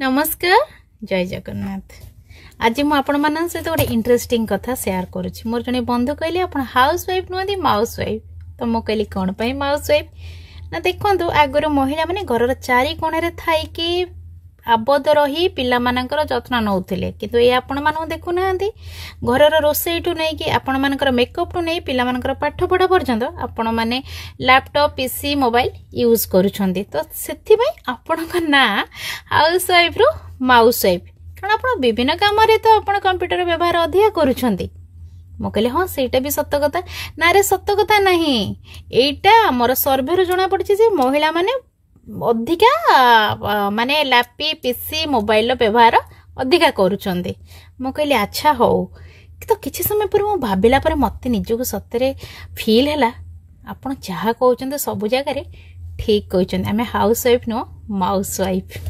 नमस्कार जय जगन्नाथ। आज मुझे आपण मान सहित गोटे इंटरेस्टिंग कथा शेयर करुच्ची। मोर जने बंधु कहले आप हाउस वाइफ नुहति माउस वाइफ। तो मुझे कहली कौन पाई माउस वाइफ ना देखो आगर महिला माने घर चारि कोणे थी कि आबद्ध रही पिला मानकर जत्न नौथिले किंतु ये आपण मानू देखु नांती घरर रोसई ठू नहीं कि आपण मानकर मेकअप ठू नहीं पिला मानकर पाठ पढ़ा पर्यंत आपण माने लैपटॉप पीसी मोबाइल यूज करूछंती। तो सेथि भाई आपण का ना हाउस वाइफ रो माउस वाइफ कारण आपण विभिन्न काम रे तो आपण कंप्यूटर व्यवहार अधिक करूछंती। मो कहले हाँ सेटा भी सत्य कथा ना रे सत्य कथा नहीं एटा हमर सर्वे रो जणा पड़छि जे महिला माने अधिका माने लैपी पीसी मोबाइल व्यवहार अधिका करूछंती। मो कहली अच्छा हो तो किछि समय पर मो भाबिला पर मते निजको सतरे फील हैला आपण जहा कहउछंते सब जगह रे ठीक कहउछंते आमे housewife no mouse wife.